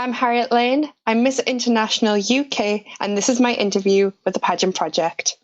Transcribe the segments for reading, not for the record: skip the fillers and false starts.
I'm Harriette Lane. I'm Miss International UK, and this is my interview with the Pageant Project.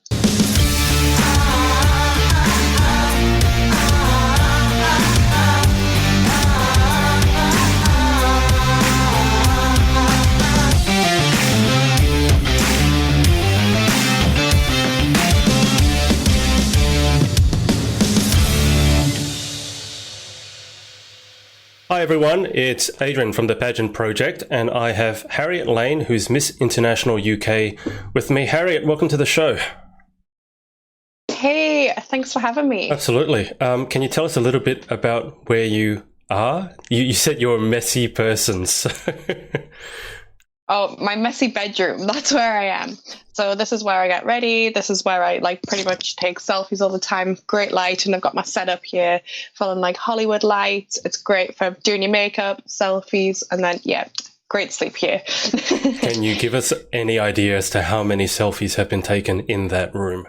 Hi everyone, it's Adrian from the Pageant Project, and I have Harriette Lane, who's Miss International UK, with me. Harriette, welcome to the show. Hey, thanks for having me. Absolutely. Can you tell us a little bit about where you are? You said you're a messy person, so... Oh, my messy bedroom. That's where I am. So this is where I get ready. This is where I pretty much take selfies all the time. Great light. And I've got my setup here full of Hollywood lights. It's great for doing your makeup, selfies, and then, great sleep here. Can you give us any idea as to how many selfies have been taken in that room?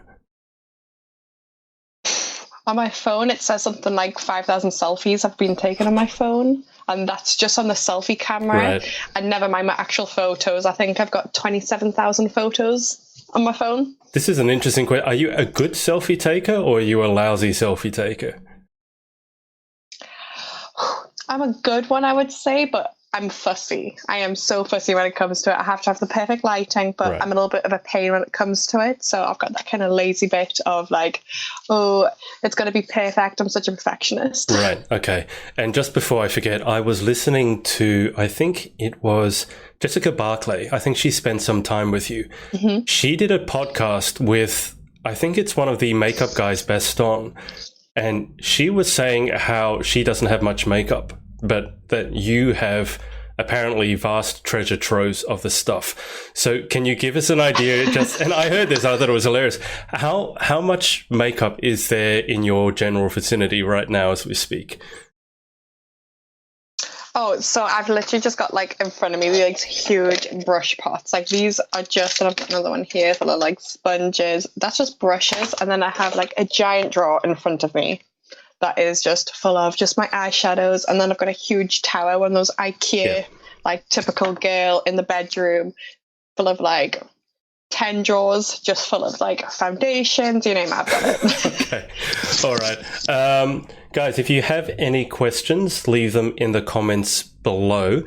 On my phone, it says something like 5,000 selfies have been taken on my phone. And that's just on the selfie camera. Right. And never mind my actual photos. I think I've got 27,000 photos on my phone. This is an interesting question. Are you a good selfie taker or are you a lousy selfie taker? I'm a good one, I would say, but I'm fussy. I am so fussy when it comes to it. I have to have the perfect lighting, but right. I'm a little bit of a pain when it comes to it. So I've got that kind of lazy bit of it's got to be perfect. I'm such a perfectionist. Right. Okay. And just before I forget, I was listening to, I think it was Jessica Barclay. I think she spent some time with you. Mm-hmm. She did a podcast with, I think it's one of the makeup guys, Baston. And she was saying how she doesn't have much makeup, but that you have apparently vast treasure troves of the stuff. So can you give us an idea? And I heard this, I thought it was hilarious. How much makeup is there in your general vicinity right now as we speak? Oh, so I've literally just got in front of me these huge brush pots. These are just, and I've got another one here full of sponges. That's just brushes. And then I have a giant drawer in front of me that is just full of just my eyeshadows. And then I've got a huge tower, one of those IKEA, typical girl in the bedroom, full of 10 drawers, just full of foundations, you name it, I've got it. Okay. All right. Guys, if you have any questions, leave them in the comments below.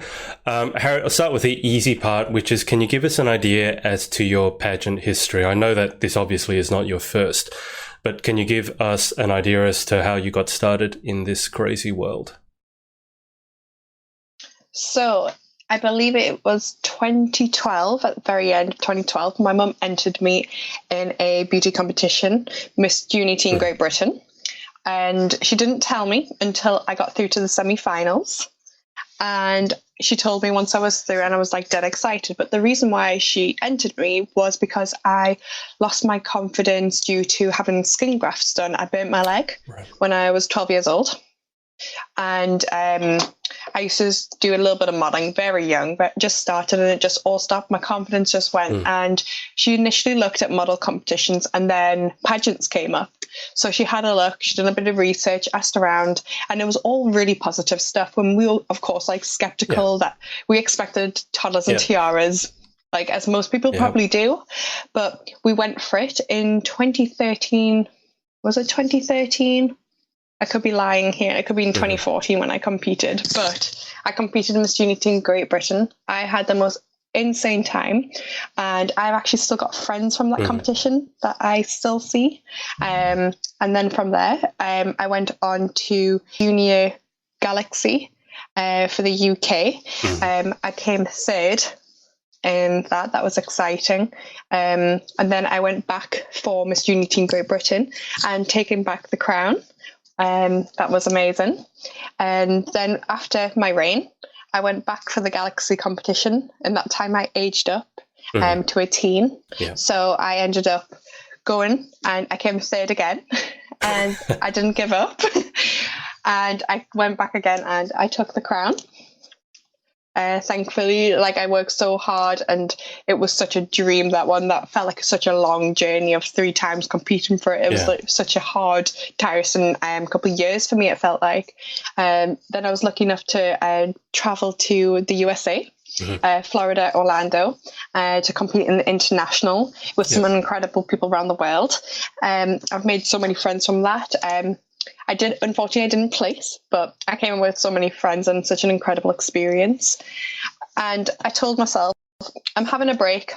Harriette, I'll start with the easy part, which is, can you give us an idea as to your pageant history? I know that this obviously is not your first, but can you give us an idea as to how you got started in this crazy world? So I believe it was 2012, at the very end of 2012, my mum entered me in a beauty competition, Miss Unity in Great Britain. And she didn't tell me until I got through to the semi-finals. And she told me once I was through, and I was dead excited. But the reason why she entered me was because I lost my confidence due to having skin grafts done. I burnt my leg when I was 12 years old. And I used to do a little bit of modeling very young, but just started and it just all stopped. My confidence just went. And she initially looked at model competitions and then pageants came up. So she had a look, she did a bit of research, asked around, and it was all really positive stuff. When we were, of course, skeptical that we expected toddlers and tiaras, as most people probably do. But we went for it in 2013. Was it 2013? I could be lying here. It could be in 2014 when I competed. But I competed in Miss Unity in Great Britain. I had the most insane time. And I've actually still got friends from that competition that I still see. And then from there, I went on to Junior Galaxy for the UK. I came third. And that was exciting. And then I went back for Miss Unity in Great Britain and taken back the crown. That was amazing. And then after my reign, I went back for the Galaxy competition. And that time I aged up to a teen. Yeah. So I ended up going and I came third again. And I didn't give up. And I went back again and I took the crown. Thankfully, I worked so hard and it was such a dream, that felt like such a long journey of 3 times competing for it. It was such a hard, tiresome couple of years for me, it felt like. Then I was lucky enough to travel to the USA Florida, Orlando, to compete in the international with some incredible people around the world. I've made so many friends from that. Unfortunately, I didn't place, but I came in with so many friends and such an incredible experience. And I told myself, I'm having a break.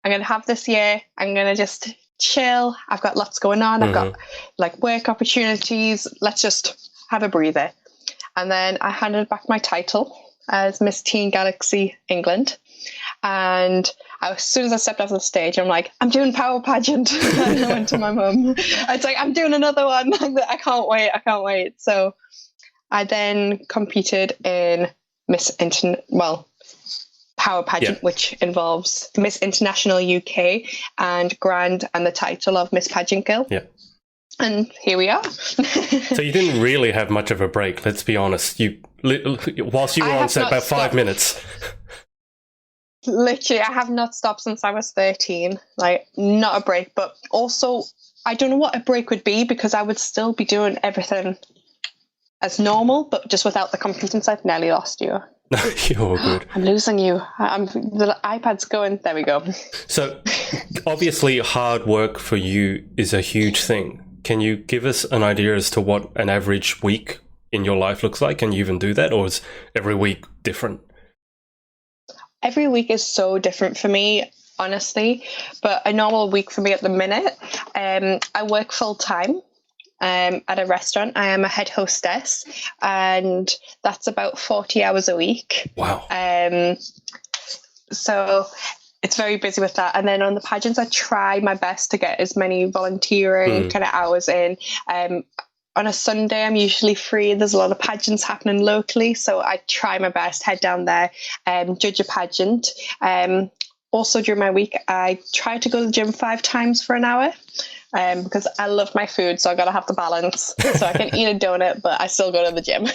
I'm going to have this year. I'm going to just chill. I've got lots going on. I've got like work opportunities. Let's just have a breather. And then I handed back my title as Miss Teen Galaxy England. And as soon as I stepped off the stage, I'm like, I'm doing Power Pageant. And I went to my mum. I was like, I'm doing another one. I can't wait. So I then competed in Power Pageant, which involves Miss International UK and Grand and the title of Miss Pageant Girl. Yeah. And here we are. So you didn't really have much of a break, let's be honest. Whilst you were on set about 5 minutes. Literally, I have not stopped since I was 13. Like, not a break. But also, I don't know what a break would be because I would still be doing everything as normal, but just without the competence. I've nearly lost you. You're good. I'm losing you. The iPad's going. There we go. So, obviously, hard work for you is a huge thing. Can you give us an idea as to what an average week in your life looks like? Can you even do that? Or is every week different? Every week is so different for me, honestly. But a normal week for me at the minute, I work full time at a restaurant. I am a head hostess, and that's about 40 hours a week. Wow. So it's very busy with that. And then on the pageants, I try my best to get as many volunteering kind of hours in. On a Sunday, I'm usually free. There's a lot of pageants happening locally, so I try my best, head down there, judge a pageant. Also, during my week, I try to go to the gym 5 times for an hour because I love my food, so I got to have the balance. So I can eat a donut, but I still go to the gym.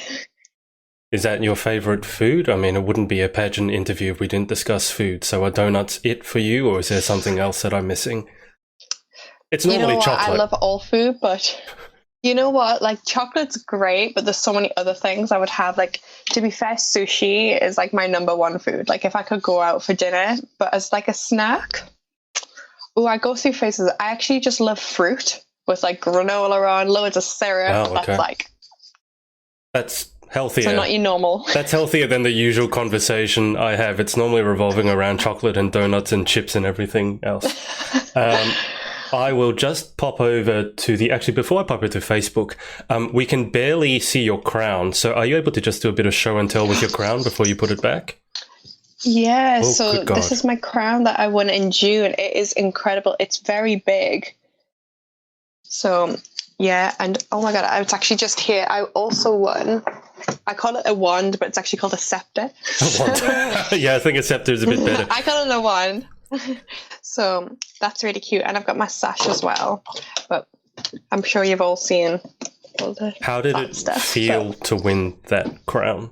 Is that your favourite food? I mean, it wouldn't be a pageant interview if we didn't discuss food. So are donuts it for you, or is there something else that I'm missing? It's normally chocolate. I love all food, but... You know what? Like, chocolate's great, but there's so many other things I would have. Like, to be fair, sushi is like my number one food. Like, if I could go out for dinner, but as like a snack, I go through phases. I actually just love fruit with like granola on, loads of syrup. Oh, okay. That's healthier. So not your normal. That's healthier than the usual conversation I have. It's normally revolving around chocolate and donuts and chips and everything else. I will just pop over to actually, before I pop over to Facebook, we can barely see your crown. So are you able to just do a bit of show and tell with your crown before you put it back? Yeah, so this is my crown that I won in June. It is incredible. It's very big. So, yeah, and oh my God, it's actually just here. I also won. I call it a wand, but it's actually called a scepter. A wand. Yeah, I think a scepter is a bit better. I call it a wand. So that's really cute, and I've got my sash as well, but I'm sure you've all seen all the How did it feel to win that crown?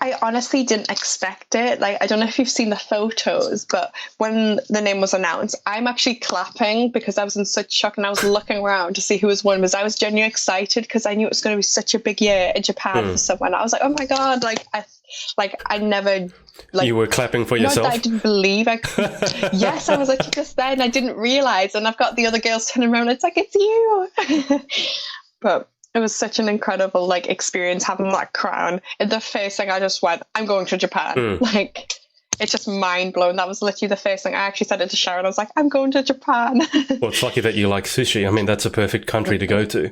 I honestly didn't expect it. Like, I don't know if you've seen the photos, but when the name was announced, I'm actually clapping because I was in such shock, and I was looking around to see who was won, because I was genuinely excited because I knew it was going to be such a big year in Japan for someone. I was like, oh my God, I never... Like, you were clapping for yourself? I didn't believe yes, I was like, just then I didn't realize, and I've got the other girls turning around, it's like, it's you. But it was such an incredible like experience having that crown. And the first thing I just went, I'm going to Japan. Like, it's just mind blowing. That was literally the first thing I actually said it to Sharon. I was like, I'm going to Japan. Well, it's lucky that you like sushi. I mean, that's a perfect country to go to.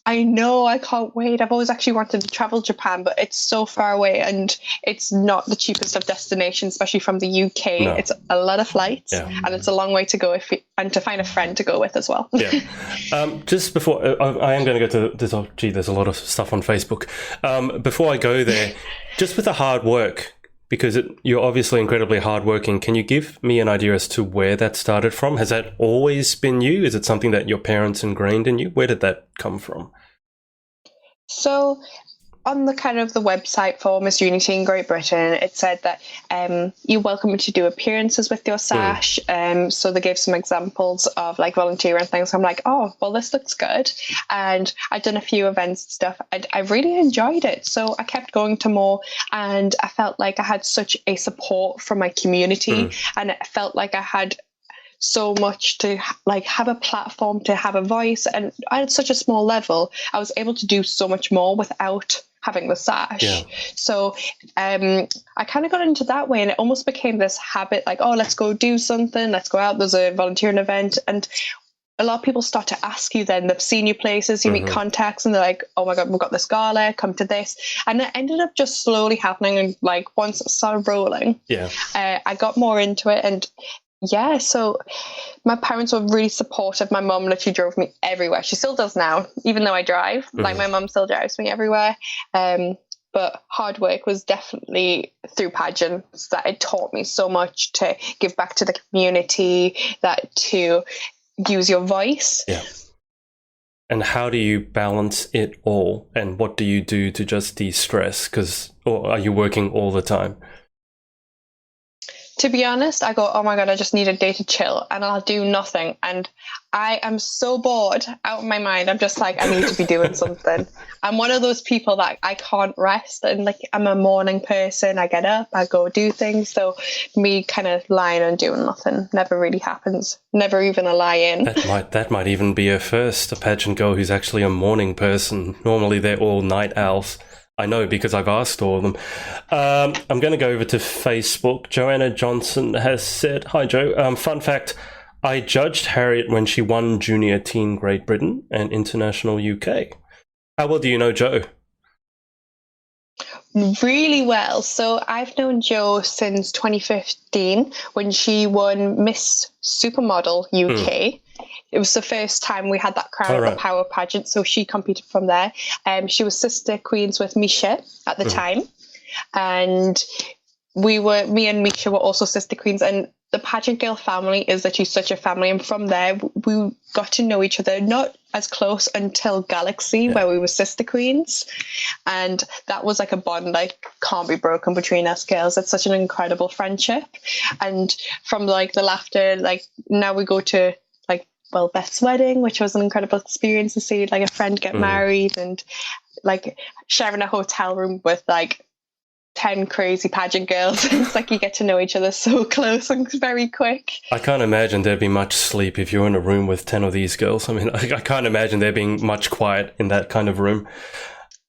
I know, I can't wait. I've always actually wanted to travel to Japan, but it's so far away, and it's not the cheapest of destinations, especially from the UK. No. It's a lot of flights, and it's a long way to go and to find a friend to go with as well. Yeah. Just before, I am going to go to this. Oh, gee, there's a lot of stuff on Facebook. Before I go there, just with the hard work, because you're obviously incredibly hardworking. Can you give me an idea as to where that started from? Has that always been you? Is it something that your parents ingrained in you? Where did that come from? So on the kind of the website for Miss Unity in Great Britain, it said that you're welcome to do appearances with your sash. So they gave some examples of like volunteer and things. I'm like, oh, well, this looks good. And I'd done a few events and stuff, and I really enjoyed it. So I kept going to more, and I felt like I had such a support from my community, and it felt like I had so much to like have a platform, to have a voice, and at such a small level I was able to do so much more without having the sash. So I kind of got into that way, and it almost became this habit, like, oh, let's go do something, let's go out, there's a volunteering event. And a lot of people start to ask you, then they've seen you places, you meet contacts, and they're like, oh my god, we've got this gala, come to this. And it ended up just slowly happening, and like once it started rolling, I got more into it. And yeah, so my parents were really supportive. My mum literally drove me everywhere. She still does now, even though I drive. Like, my mum still drives me everywhere. But hard work was definitely through pageants that it taught me so much to give back to the community, that to use your voice. Yeah. And how do you balance it all? And what do you do to just de-stress? Or are you working all the time? To be honest, I go, oh my god, I just need a day to chill, and I'll do nothing. And I am so bored out of my mind. I'm just like, I need to be doing something. I'm one of those people that I can't rest, and like, I'm a morning person. I get up, I go do things. So me kind of lying and doing nothing never really happens. Never even a lie-in. That might even be a first, a pageant girl who's actually a morning person. Normally they're all night owls. I know, because I've asked all of them. I'm going to go over to Facebook. Joanna Johnson has said, hi Joe, fun fact, I judged Harriotte when she won Junior Teen Great Britain and International UK. How well do you know Joe? Really well. So I've known Jo since 2015 when she won Miss Supermodel UK. It was the first time we had that crown at the Power pageant, so she competed from there. She was sister queens with Misha at the time, and me and Misha were also sister queens. And the pageant girl family is literally such a family, and from there we got to know each other, not as close until Galaxy, where we were sister queens, and that was like a bond like can't be broken between us girls. It's such an incredible friendship, and from like the laughter, like now we go to like, well, Beth's wedding, which was an incredible experience to see like a friend get married, and like sharing a hotel room with like 10 crazy pageant girls. It's like you get to know each other so close and very quick. I can't imagine there'd be much sleep if you're in a room with 10 of these girls. I mean, I can't imagine there being much quiet in that kind of room.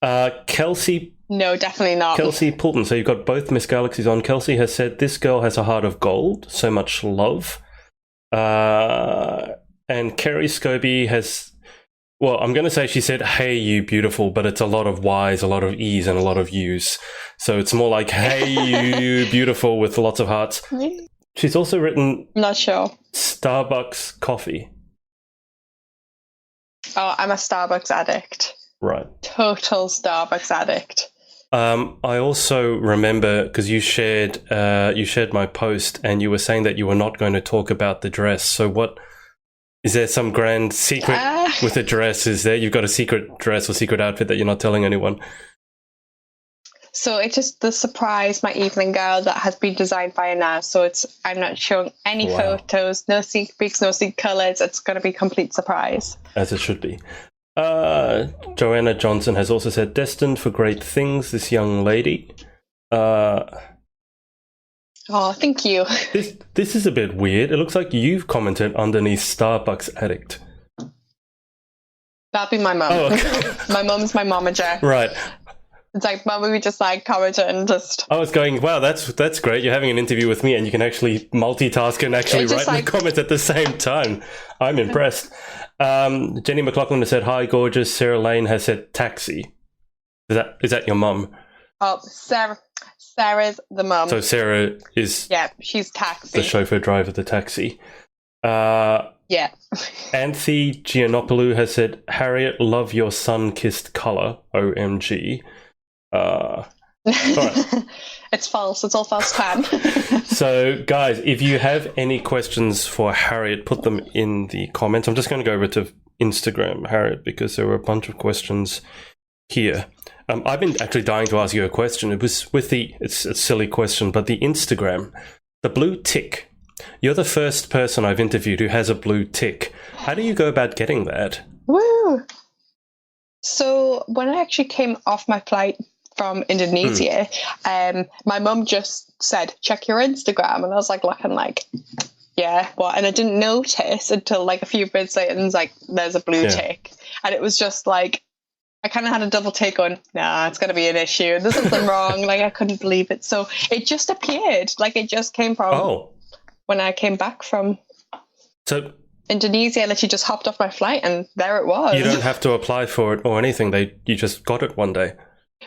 Kelsey... No, definitely not. Kelsey Poulton. So you've got both Miss Galaxies on. Kelsey has said, this girl has a heart of gold. So much love. And Kerry Scobie has... Well, I'm going to say she said, hey, you beautiful, but it's a lot of Y's, a lot of E's, and a lot of U's. So it's more like, hey, you beautiful, with lots of hearts. She's also written... Not sure. Starbucks coffee. Oh, I'm a Starbucks addict. Right. Total Starbucks addict. I also remember, because you shared my post, and you were saying that you were not going to talk about the dress. So what... Is there some grand secret with the dress? Is there? You've got a secret dress or secret outfit that you're not telling anyone? So it's just the surprise, my evening gown that has been designed by her now. So I'm not showing any photos, no sneak peeks, no sneak colours. It's going to be a complete surprise. As it should be. Joanna Johnson has also said, destined for great things, this young lady. Oh, thank you. This is a bit weird. It looks like you've commented underneath Starbucks addict. That'd be my mum. Oh, okay. My mum's my momager. Right. It's like, mum, we just like comment and just... I was going, wow, that's great. You're having an interview with me and you can actually multitask and actually write the comment at the same time. I'm impressed. Jenny McLaughlin has said, hi, gorgeous. Sarah Lane has said, taxi. Is that your mum? Oh, Sarah's the mum. So Sarah is... Yeah, she's taxi. The chauffeur driver of the taxi. Yeah. Anthony Giannopoulou has said, Harriotte, love your sun-kissed colour. OMG. All right. It's false. It's all false time. So, guys, if you have any questions for Harriotte, put them in the comments. I'm just going to go over to Instagram, Harriotte, because there were a bunch of questions here. I've been actually dying to ask you a question. It was with it's a silly question, but the Instagram, the blue tick. You're the first person I've interviewed who has a blue tick. How do you go about getting that? Woo! So when I actually came off my flight from Indonesia, my mum just said, check your Instagram. And I was like looking like, yeah, what? And I didn't notice until like a few minutes later, and it was like, there's a blue tick. And it was just like, I kind of had a double take on, nah, it's going to be an issue. There's something wrong. Like, I couldn't believe it. So it just appeared. Like, it just came from when I came back from Indonesia. I literally just hopped off my flight and there it was. You don't have to apply for it or anything. You just got it one day.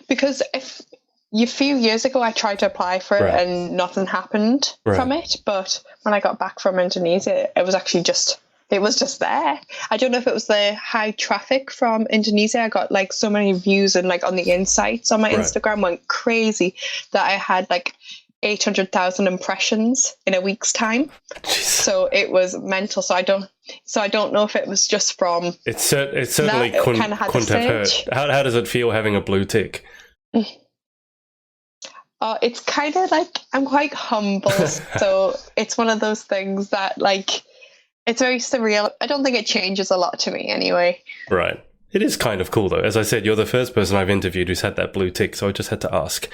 Because a few years ago, I tried to apply for it and nothing happened from it. But when I got back from Indonesia, it was actually just there. I don't know if it was the high traffic from Indonesia. I got like so many views and like on the insights on my Instagram went crazy that I had like 800,000 impressions in a week's time. Jeez. So it was mental. So I don't know if it was just from. It certainly couldn't have hurt. How does it feel having a blue tick? It's kind of like I'm quite humble, so it's one of those things that like it's very surreal. I don't think it changes a lot to me anyway. Right. It is kind of cool though. As I said, you're the first person I've interviewed who's had that blue tick, so I just had to ask.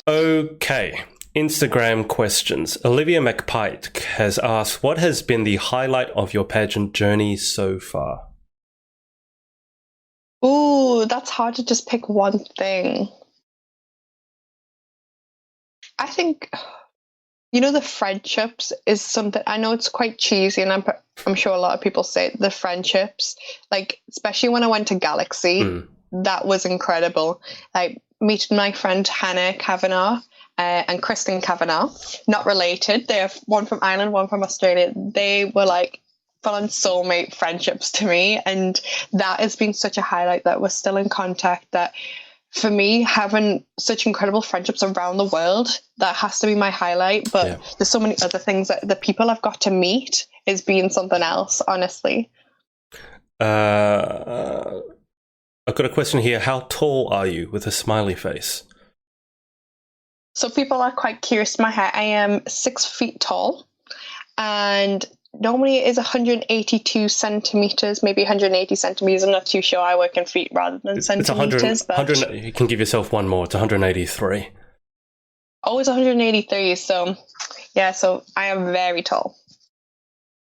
Okay. Instagram questions. Olivia McPike has asked, what has been the highlight of your pageant journey so far? Ooh, that's hard to just pick one thing. I think, the friendships is something, I know it's quite cheesy and I'm sure a lot of people say the friendships, like, especially when I went to Galaxy, that was incredible. Like, meeting my friend Hannah Kavanagh and Kristen Kavanagh, not related. They're one from Ireland, one from Australia. They were like full-on soulmate friendships to me. And that has been such a highlight that we're still in contact. That for me, having such incredible friendships around the world, that has to be my highlight. But there's so many other things that the people I've got to meet is being something else, honestly. I've got a question here. How tall are you, with a smiley face? So people are quite curious my height. I am 6 feet tall, and normally it is 182 centimeters, maybe 180 centimeters. I'm not too sure. I work in feet rather than centimeters. It's 100, you can give yourself one more. It's 183. Oh, it's 183. So, yeah, so I am very tall.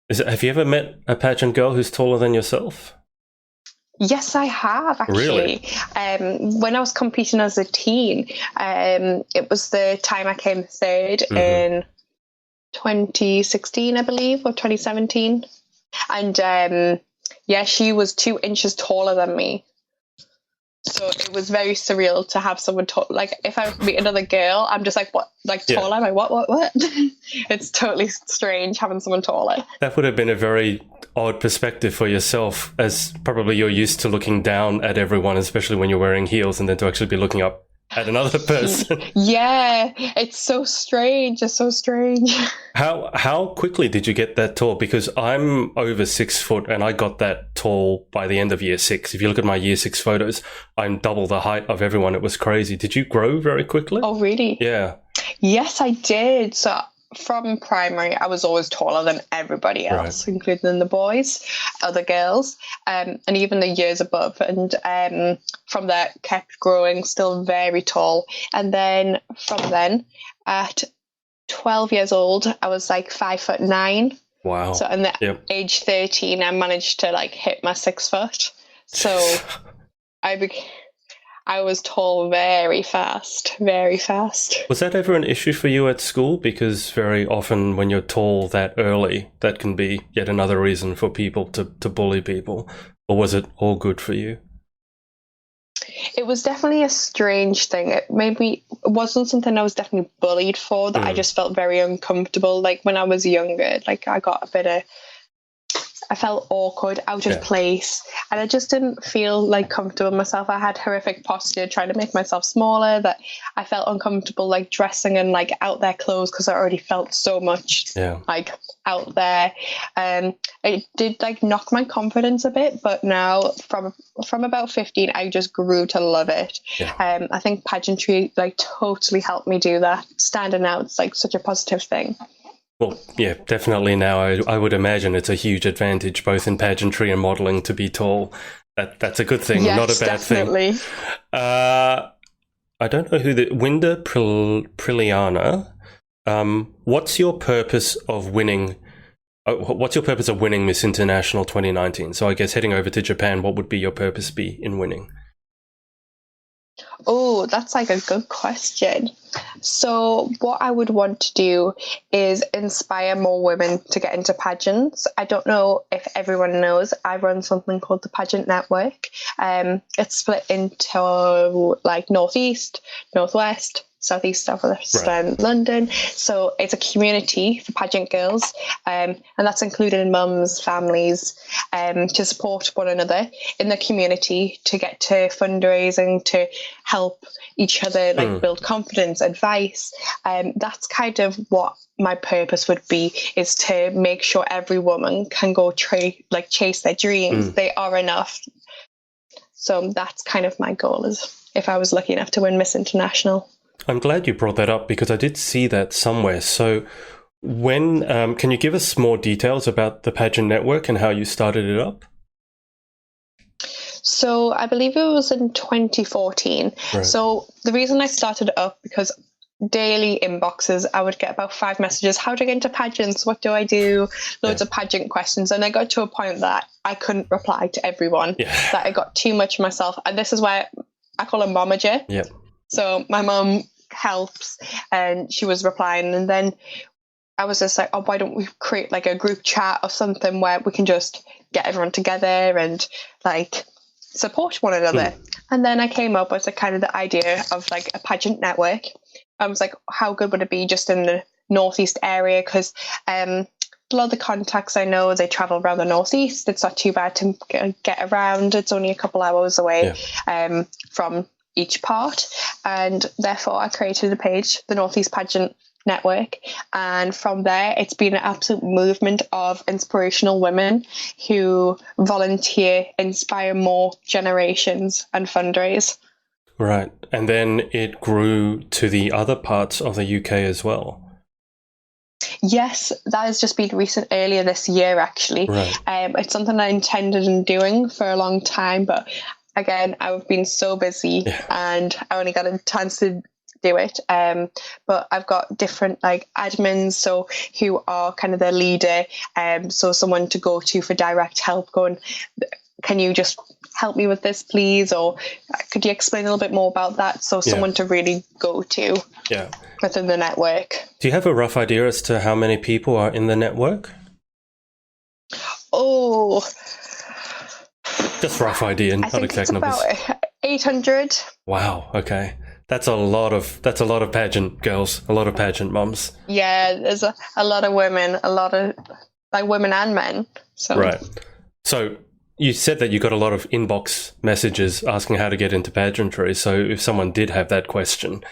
Have you ever met a pageant girl who's taller than yourself? Yes, I have, actually. Really? When I was competing as a teen, it was the time I came third in 2016, I believe, or 2017. And she was 2 inches taller than me. So it was very surreal to have someone tall. Like, if I meet another girl, I'm just like, what? Like, taller? I'm like, what? It's totally strange having someone taller. That would have been a very odd perspective for yourself, as probably you're used to looking down at everyone, especially when you're wearing heels, and then to actually be looking up at another person. Yeah, it's so strange. It's so strange. How quickly did you get that tall? Because I'm over 6 foot and I got that tall by the end of year 6. If you look at my year 6 photos, I'm double the height of everyone. It was crazy. Did you grow very quickly? Oh, really? Yeah. Yes, I did. So from primary, I was always taller than everybody else, including the boys, other girls, and even the years above. And from there, kept growing, still very tall. And then from then, at 12 years old, I was like 5'9". Wow. So at age 13, I managed to like hit my 6 foot. So I was tall very fast, very fast. Was that ever an issue for you at school? Because very often when you're tall that early, that can be yet another reason for people to bully people. Or was it all good for you? It was definitely a strange thing. It wasn't something I was definitely bullied for, that I just felt very uncomfortable. Like when I was younger, like I got a bit of I felt awkward, out of place, and I just didn't feel like comfortable in myself. I had horrific posture, trying to make myself smaller, that I felt uncomfortable like dressing in like out there clothes because I already felt so much like out there. It did like knock my confidence a bit, but now from about 15, I just grew to love it. I think pageantry like totally helped me do that. Standing out, it's like such a positive thing. Well, yeah, definitely now I would imagine it's a huge advantage both in pageantry and modelling to be tall. That's a good thing, not a bad definitely. thing. I don't know who Winda Priliana. What's your purpose of winning? What's your purpose of winning Miss International 2019? So I guess heading over to Japan, what would be your purpose be in winning? Oh, that's like a good question. So what I would want to do is inspire more women to get into pageants. I don't know if everyone knows, I run something called the Pageant Network. It's split into like Northeast, Northwest, Southeast, Southwest, and London. So it's a community for pageant girls, and that's including mums, families, to support one another in the community, to get to fundraising, to help each other, like build confidence, advice. That's kind of what my purpose would be, is to make sure every woman can go chase their dreams. They are enough. So that's kind of my goal, is if I was lucky enough to win Miss International. I'm glad you brought that up because I did see that somewhere. So when can you give us more details about the Pageant Network and how you started it up? So I believe it was in 2014. So the reason I started it up, because daily inboxes, I would get about 5 messages. How do I get into pageants? What do I do? Loads of pageant questions. And I got to a point that I couldn't reply to everyone, that I got too much myself. And this is where I call her momager. So my mum helps, and she was replying, and then I was just like, oh, why don't we create like a group chat or something where we can just get everyone together and like support one another. And then I came up with kind of the idea of like a pageant network. I was like, how good would it be just in the Northeast area? Because a lot of the contacts I know, they travel around the Northeast. It's not too bad to get around. It's only a couple hours away from each part, and therefore I created a page, the Northeast Pageant Network, and from there it's been an absolute movement of inspirational women who volunteer, inspire more generations, and fundraise. Right, and then it grew to the other parts of the UK as well. Yes, that has just been recent, earlier this year actually. It's something I intended on doing for a long time, but again, I've been so busy and I only got a chance to do it. But I've got different like admins, so who are kind of the leader, so someone to go to for direct help, going, can you just help me with this please, or could you explain a little bit more about that? So someone to really go to within the network. Do you have a rough idea as to how many people are in the network? Oh, just rough idea, not exact numbers. About 800. Wow. Okay, that's a lot of pageant girls, a lot of pageant mums. Yeah, there's a lot of women, a lot of like women and men. So So you said that you got a lot of inbox messages asking how to get into pageantry. So if someone did have that question,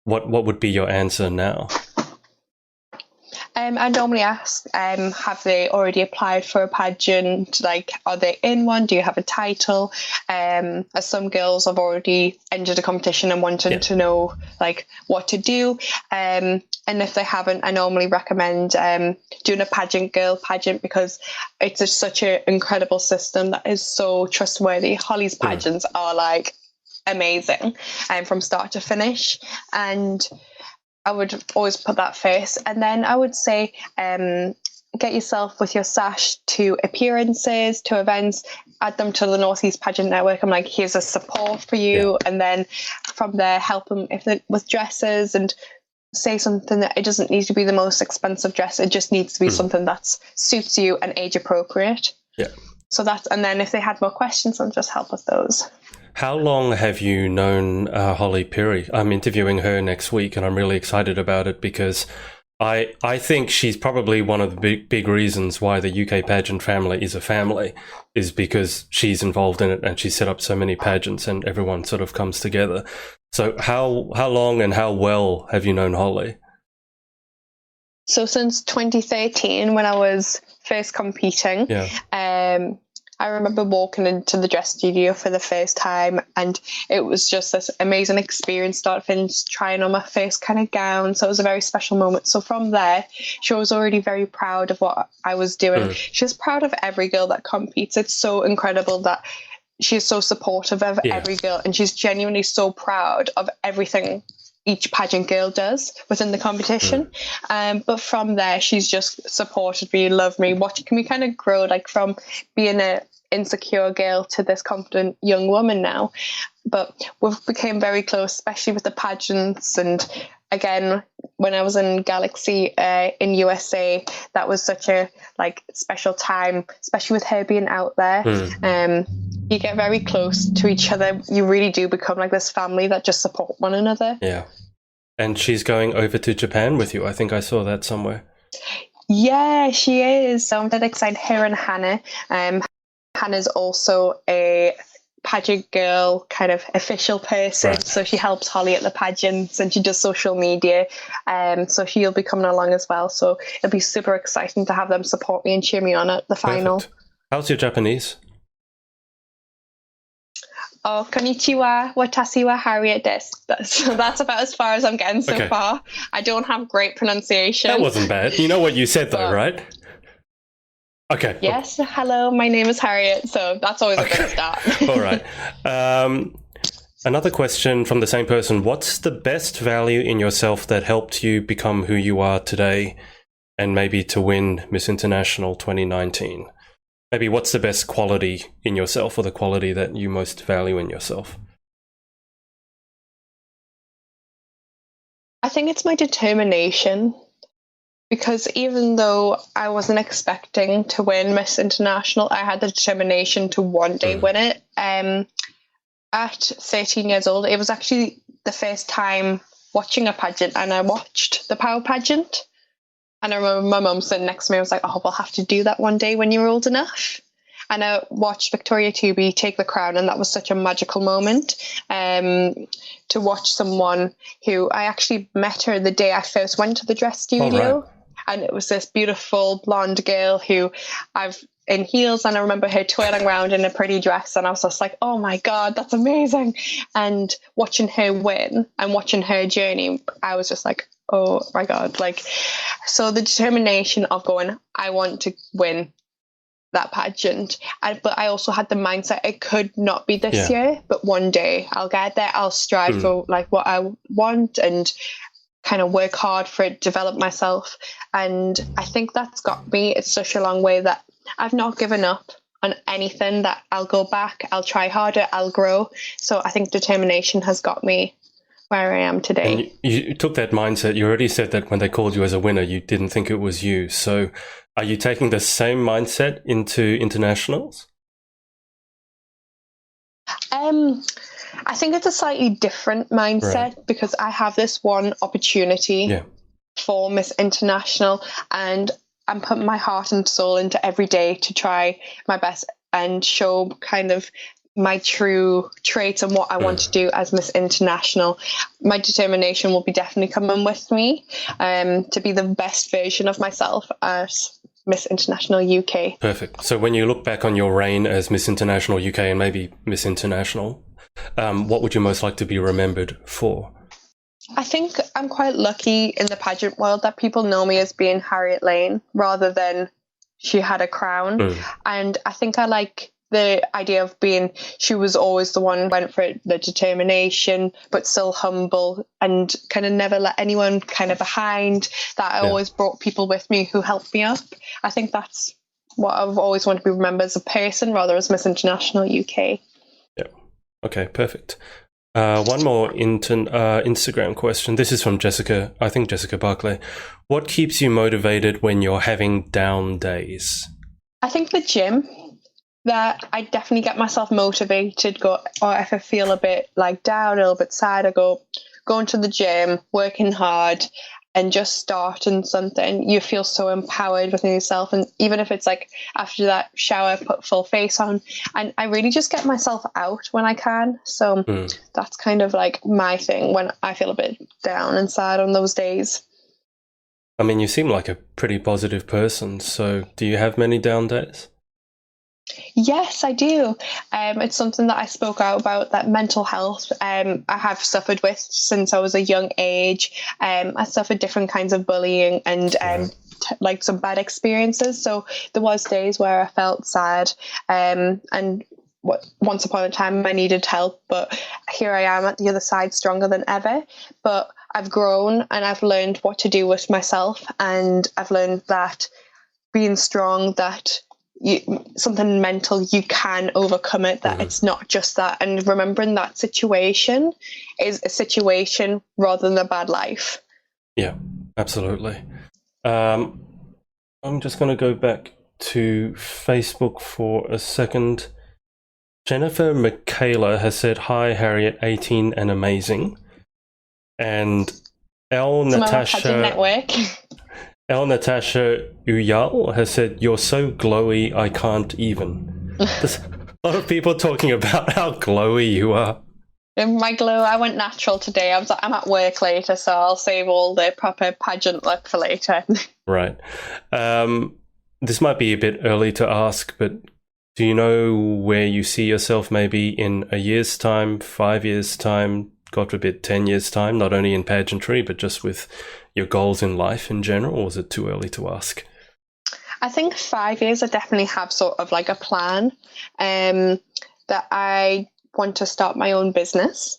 what would be your answer now? I normally ask, have they already applied for a pageant? Like, are they in one? Do you have a title? As some girls have already entered a competition and wanted to know like what to do. And if they haven't, I normally recommend doing a pageant girl pageant, because it's such an incredible system that is so trustworthy. Holly's pageants are like amazing, from start to finish, and I would always put that first. And then I would say get yourself with your sash to appearances, to events, add them to the Northeast Pageant Network. I'm like, here's a support for you. And then from there, help them with dresses, and say something that it doesn't need to be the most expensive dress. It just needs to be something that suits you and age appropriate. So that's, and then if they had more questions, I'll just help with those. How long have you known Holly Pirrie? I'm interviewing her next week and I'm really excited about it because I think she's probably one of the big reasons why the UK pageant family is a family, is because she's involved in it and she set up so many pageants and everyone sort of comes together. So how long and how well have you known Holly? So since 2013, when I was first competing, I remember walking into the dress studio for the first time, and it was just this amazing experience, start to finish, trying on my first kind of gown. So it was a very special moment. So from there, she was already very proud of what I was doing. She was proud of every girl that competes. It's so incredible that she's so supportive of every girl, and she's genuinely so proud of everything each pageant girl does within the competition. But from there, she's just supported me, loved me, watching me kind of grow, like from being a insecure girl to this confident young woman now. But we've become very close, especially with the pageants. And again, when I was in Galaxy in USA, that was such a special time, especially with her being out there. You get very close to each other. You really do become like this family that just support one another. Yeah. And she's going over to Japan with you. I think I saw that somewhere. Yeah, she is. So I'm dead excited. Her and Hannah. Hannah's also a pageant girl, kind of official person. Right. So she helps Holly at the pageants and she does social media. So she'll be coming along as well. So it'll be super exciting to have them support me and cheer me on at the final. Perfect. How's your Japanese? Oh, konnichiwa, watashi wa Harriotte desu. So that's about as far as I'm getting so far. I don't have great pronunciation. That wasn't bad. You know what you said though, right? Okay. Yes. Hello, my name is Harriotte. So that's always a good start. All right. Another question from the same person. What's the best value in yourself that helped you become who you are today and maybe to win Miss International 2019? Maybe what's the best quality in yourself or the quality that you most value in yourself? I think it's my determination, because even though I wasn't expecting to win Miss International, I had the determination to one day win it. At 13 years old, it was actually the first time watching a pageant, and I watched the Power Pageant. And I remember my mum sitting next to me. I was like, oh, we'll have to do that one day when you're old enough. And I watched Victoria Tooby take the crown, and that was such a magical moment to watch someone who I actually met her the day I first went to the dress studio. Right. And it was this beautiful blonde girl who I've in heels, and I remember her twirling around in a pretty dress, and I was just like, oh my God, that's amazing. And watching her win and watching her journey, I was just like, oh my God. So the determination of going, I want to win that pageant. But I also had the mindset, it could not be this year, but one day I'll get there. I'll strive for what I want and kind of work hard for it, develop myself. And I think that's got me. It's such a long way that I've not given up on anything, that I'll go back, I'll try harder, I'll grow. So I think determination has got me where I am today. And you took that mindset. You already said that when they called you as a winner, you didn't think it was you. So are you taking the same mindset into internationals? I think it's a slightly different mindset, because I have this one opportunity for Miss International, and I'm putting my heart and soul into every day to try my best and show kind of my true traits and what I want to do as Miss International. My determination will be definitely coming with me to be the best version of myself as Miss International UK. Perfect. So when you look back on your reign as Miss International UK and maybe Miss International, what would you most like to be remembered for? I think I'm quite lucky in the pageant world that people know me as being Harriotte Lane rather than she had a crown. And I think I like the idea of being, she was always the one who went for it, the determination, but still humble and kind of never let anyone kind of behind, that I always brought people with me who helped me up. I think that's what I've always wanted to be remembered as a person rather as Miss International UK. Yeah. Okay, perfect. One more Instagram question. This is from Jessica, I think Jessica Barclay. What keeps you motivated when you're having down days? I think the gym. That I definitely get myself motivated, or if I feel a bit down, a little bit sad, I go into the gym, working hard, and just starting something, you feel so empowered within yourself. And even if it's like after that shower, put full face on, and I really just get myself out when I can. So that's kind of like my thing when I feel a bit down and sad on those days. I mean, you seem like a pretty positive person. So do you have many down days? Yes, I do. It's something that I spoke out about, that mental health I have suffered with since I was a young age. I suffered different kinds of bullying and like some bad experiences. So there was days where I felt sad and once upon a time I needed help, but here I am at the other side stronger than ever. But I've grown and I've learned what to do with myself, and I've learned that being strong, that something mental, you can overcome it, that it's not just that, and remembering that situation is a situation rather than a bad life. Yeah, absolutely. I'm just going to go back to Facebook for a second. Jennifer Michaela has said, "Hi Harriette, 18 and amazing." And Natasha Uyal has said, "You're so glowy, I can't even." There's a lot of people talking about how glowy you are. In my glow, I went natural today. I'm at work later, so I'll save all the proper pageant look for later. Right. This might be a bit early to ask, but do you know where you see yourself maybe in a year's time, 5 years' time, God forbid 10 years' time, not only in pageantry, but just with your goals in life in general, or is it too early to ask? I think 5 years I definitely have sort of like a plan that I want to start my own business.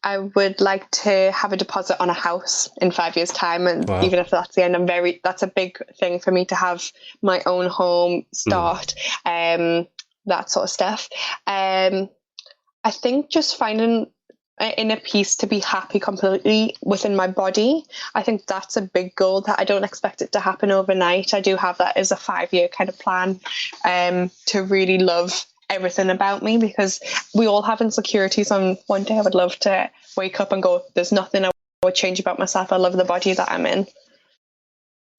I would like to have a deposit on a house in 5 years' time, and even if that's the end, that's a big thing for me to have my own home, start, that sort of stuff. I think just finding inner peace to be happy completely within my body. I think that's a big goal that I don't expect it to happen overnight. I do have that as a 5-year kind of plan, to really love everything about me, because we all have insecurities, and one day I would love to wake up and go, there's nothing I would change about myself. I love the body that I'm in.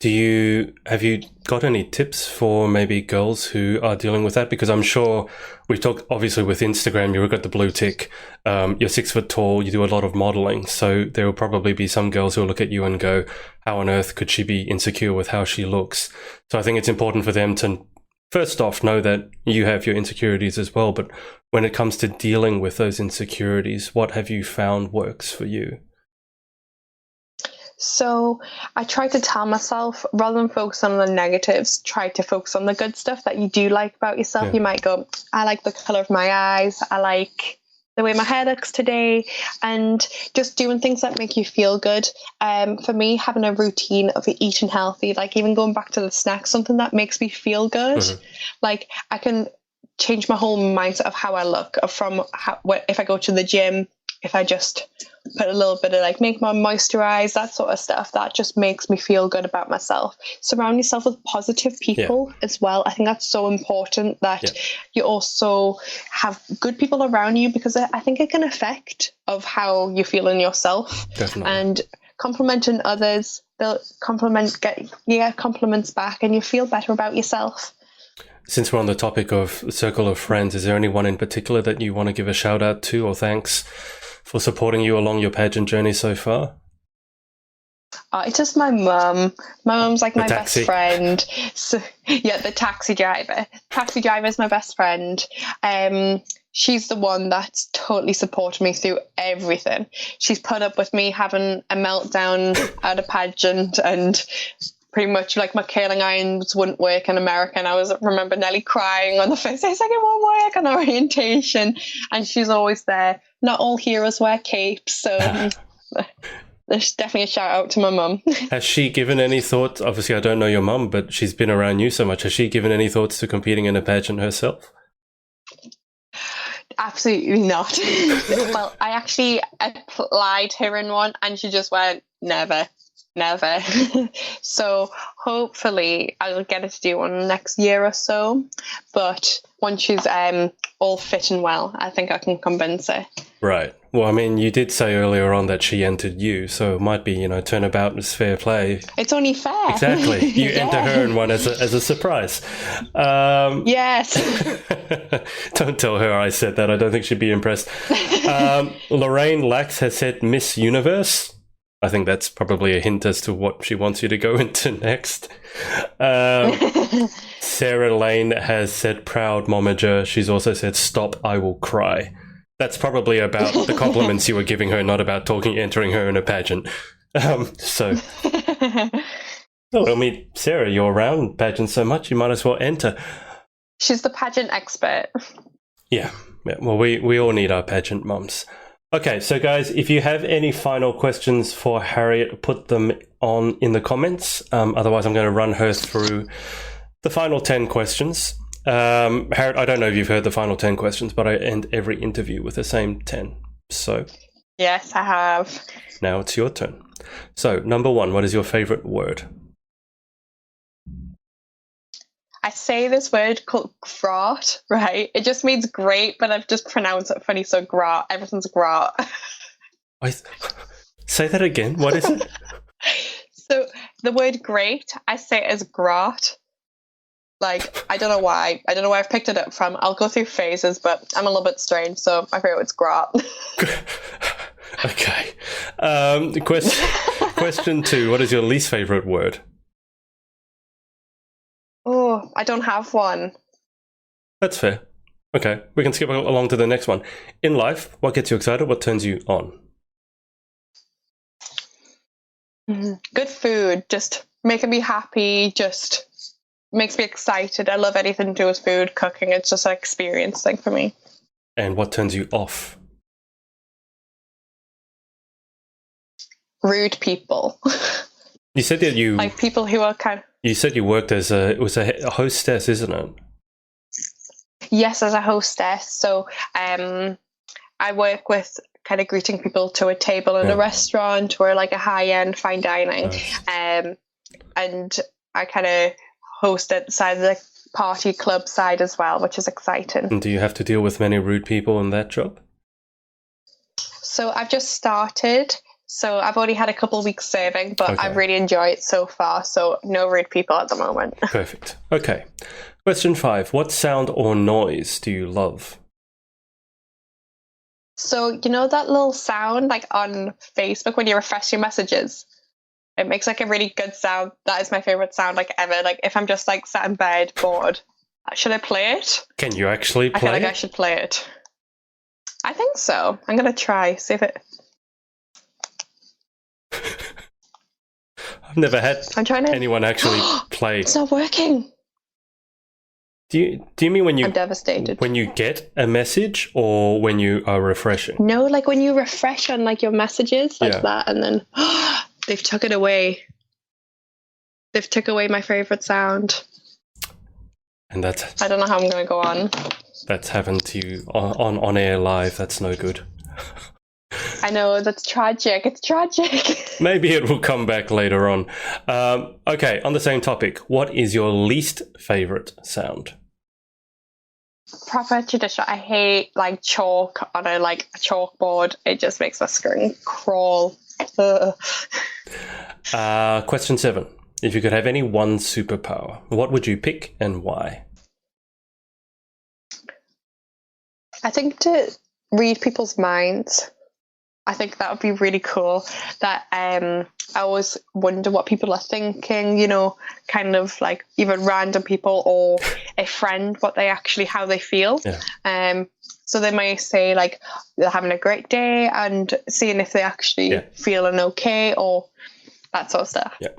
Have you got any tips for maybe girls who are dealing with that? Because I'm sure we talk, obviously with Instagram, you've got the blue tick, you're 6 foot tall, you do a lot of modeling. So there will probably be some girls who look at you and go, how on earth could she be insecure with how she looks? So I think it's important for them to first off know that you have your insecurities as well. But when it comes to dealing with those insecurities, what have you found works for you? So I try to tell myself, rather than focus on the negatives, try to focus on the good stuff that you do like about yourself. Yeah. You might go, I like the colour of my eyes, I like the way my hair looks today, and just doing things that make you feel good. For me, having a routine of eating healthy, like even going back to the snacks, something that makes me feel good. Like I can change my whole mindset of how I look, from if I go to the gym, if I just put a little bit of like make my moisturize, that sort of stuff, that just makes me feel good about myself. Surround yourself with positive people as well. I think that's so important, that you also have good people around you, because I think it can affect of how you feel in yourself. Definitely. And complimenting others, they'll get compliments back, and you feel better about yourself. Since we're on the topic of circle of friends, is there anyone in particular that you want to give a shout out to, or thanks for supporting you along your pageant journey so far? It's just my mum. My mum's like my best friend. So yeah, the taxi driver. Taxi driver is my best friend. She's the one that's totally supported me through everything. She's put up with me having a meltdown at a pageant, and pretty much like my curling irons wouldn't work in America, and I remember nearly crying on the first day. It's like, it won't work on orientation, and she's always there. Not all heroes wear capes, so there's definitely a shout out to my mum. Has she given any thought? Obviously, I don't know your mum, but she's been around you so much. Has she given any thoughts to competing in a pageant herself? Absolutely not. Well, I actually applied her in one, and she just went, never. So hopefully I'll get her to do one next year or so. But once she's all fit and well, I think I can convince her. Right. Well, I mean, you did say earlier on that she entered you, so it might be, turnabout is fair play. It's only fair. Exactly. You Yeah. enter her in one as a surprise. Yes. Don't tell her I said that. I don't think she'd be impressed. Lorraine Lax has said Miss Universe. I think that's probably a hint as to what she wants you to go into next. Sarah Lane has said Proud Momager. She's also said Stop, I Will Cry. That's probably about the compliments you were giving her, not about entering her in a pageant. Sarah, you're around pageants so much, you might as well enter. She's the pageant expert. Yeah. Well, we all need our pageant mums. Okay, so guys, if you have any final questions for Harriotte, put them on in the comments. Otherwise, I'm going to run her through the final 10 questions. Harriotte, I don't know if you've heard the final 10 questions, but I end every interview with the same 10. So, yes, I have. Now it's your turn. So, number 1, what is your favorite word? I say this word called grat, right? It just means great, but I've just pronounced it funny, so grat. Everything's grat. Say that again. What is it? So the word great, I say it as grat. Like, I don't know why. I don't know where I've picked it up from. I'll go through phases, but I'm a little bit strange, so I feel it's grat. Okay. Question 2, what is your least favorite word? Oh, I don't have one. That's fair. Okay, we can skip along to the next one. In life, what gets you excited? What turns you on? Good food, just making me happy, just makes me excited. I love anything to do with food, cooking. It's just an experience thing for me. And what turns you off? Rude people. You said that you... Like people who are kind of... You said you worked as a hostess, isn't it? Yes, as a hostess. So I work with kind of greeting people to a table in a restaurant or like a high-end fine dining. Nice. And I kind of host it side of the party club side as well, which is exciting. And do you have to deal with many rude people in that job? So I've just started. So I've only had a couple of weeks serving, but I really enjoy it so far. So no rude people at the moment. Perfect. Okay. Question 5. What sound or noise do you love? So you know that little sound like on Facebook when you refresh your messages? It makes like a really good sound. That is my favorite sound like ever. Like if I'm just like sat in bed bored, should I play it? Can you actually play I feel like I should play it. I think so. I'm going to try. See if it... I've never had anyone actually play. It's not working. Do you mean when you... I'm devastated. When you get a message or when you are refreshing? No, like when you refresh on like your messages like that and then they've took it away. They've took away my favourite sound. And that's... I don't know how I'm going to go on. That's happened to you on air live. That's no good. I know, that's tragic. It's tragic. Maybe it will come back later on. Okay, on the same topic, what is your least favourite sound? Proper traditional. I hate like chalk on a chalkboard. It just makes my skin crawl. Question 7. If you could have any one superpower, what would you pick and why? I think to read people's minds. I think that would be really cool. That I always wonder what people are thinking, you know, kind of like even random people or a friend, how they feel. Yeah. So they might say like they're having a great day and seeing if they actually feeling okay or that sort of stuff. Yeah.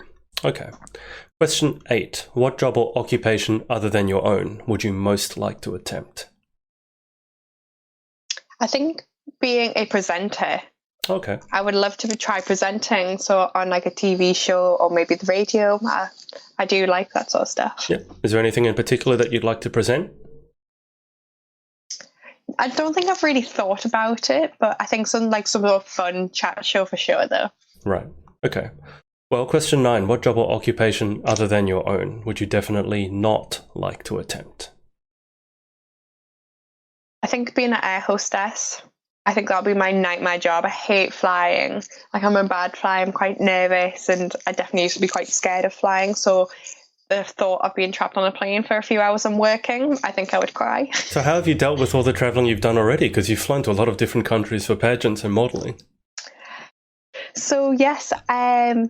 Okay. Question 8. What job or occupation other than your own would you most like to attempt? I think being a presenter. Okay. I would love to try presenting, so on like a TV show or maybe the radio. I do like that sort of stuff. Yeah. Is there anything in particular that you'd like to present? I don't think I've really thought about it, but I think some sort of fun chat show for sure, though. Right. Okay. Well, question 9. What job or occupation other than your own would you definitely not like to attempt? I think being an air hostess. I think that'll be my nightmare job. I hate flying. Like, I'm a bad flyer. I'm quite nervous, and I definitely used to be quite scared of flying. So the thought of being trapped on a plane for a few hours and working, I think I would cry. So how have you dealt with all the traveling you've done already? Because you've flown to a lot of different countries for pageants and modeling. So yes, I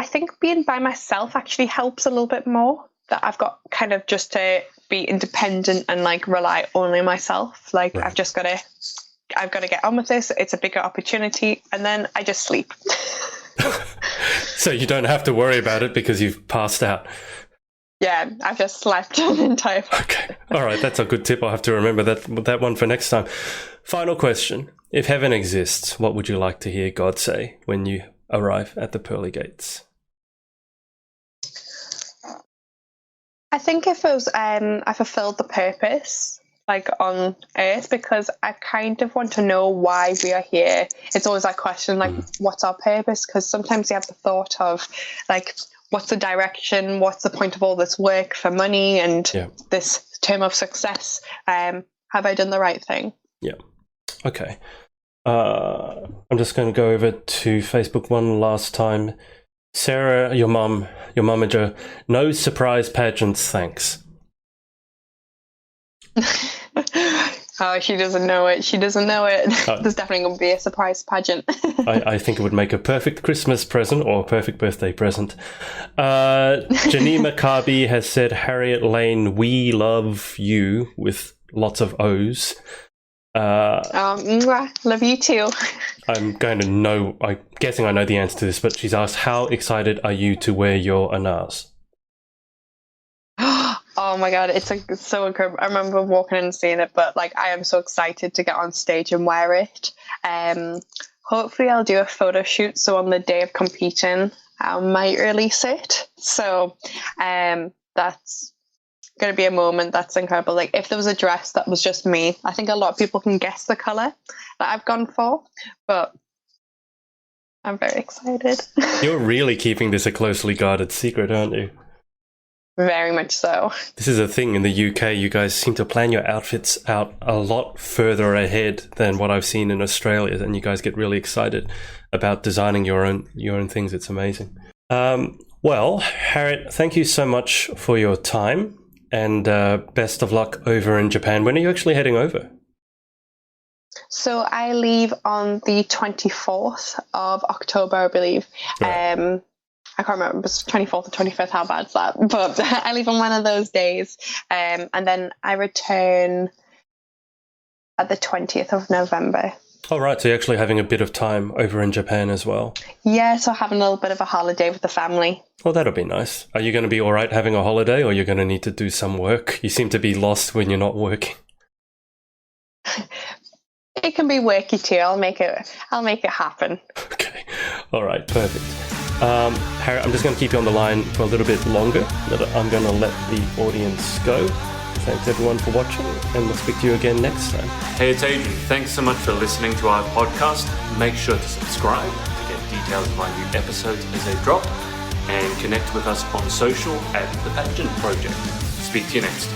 think being by myself actually helps a little bit more. That I've got kind of just to be independent and like rely only on myself. Like, right. I've got to get on with this. It's a bigger opportunity, and then I just sleep. So you don't have to worry about it because you've passed out. Yeah, I've just slept the entire time. Okay. All right, that's a good tip. I'll have to remember that one for next time. Final question. If heaven exists, what would you like to hear God say when you arrive at the pearly gates? I think if it was I fulfilled the purpose, like, on Earth, because I kind of want to know why we are here. It's always that question, like, what's our purpose? Because sometimes you have the thought of, like, what's the direction? What's the point of all this work for money and this term of success? Have I done the right thing? Yeah. Okay. I'm just going to go over to Facebook one last time. Sarah, your momager, no surprise pageants, thanks. Oh, she doesn't know it. There's definitely going to be a surprise pageant. I think it would make a perfect Christmas present or a perfect birthday present. Janine Maccabi has said, Harriotte Lane, we love you, with lots of O's. Love you too. I'm guessing I know the answer to this, but she's asked, how excited are you to wear your anars? Oh my god, it's so incredible. I remember walking in and seeing it, but like, I am so excited to get on stage and wear it. Hopefully I'll do a photo shoot, so on the day of competing I might release it. So that's going to be a moment that's incredible. Like, if there was a dress that was just me, I think a lot of people can guess the colour that I've gone for, but I'm very excited. You're really keeping this a closely guarded secret, aren't you? Very much so. This is a thing in the UK. You guys seem to plan your outfits out a lot further ahead than what I've seen in Australia, and you guys get really excited about designing your own things. It's amazing. Well, Harriotte, thank you so much for your time, and best of luck over in Japan. When are you actually heading over? So I leave on the 24th of October, I believe. Right. I can't remember, it was 24th or 25th, how bad's that? But I leave on one of those days. And then I return at the 20th of November. Oh, right. So you're actually having a bit of time over in Japan as well? Yeah, so having a little bit of a holiday with the family. Well, that'll be nice. Are you going to be all right having a holiday, or you're going to need to do some work? You seem to be lost when you're not working. It can be worky too. I'll make it happen. Okay. All right. Perfect. Harriotte, I'm just going to keep you on the line for a little bit longer. I'm going to let the audience go. Thanks everyone for watching, and we'll speak to you again next time. Hey, it's Adrian. Thanks so much for listening to our podcast. Make sure to subscribe to get details of our new episodes as they drop, and connect with us on social at The Pageant Project. Speak to you next.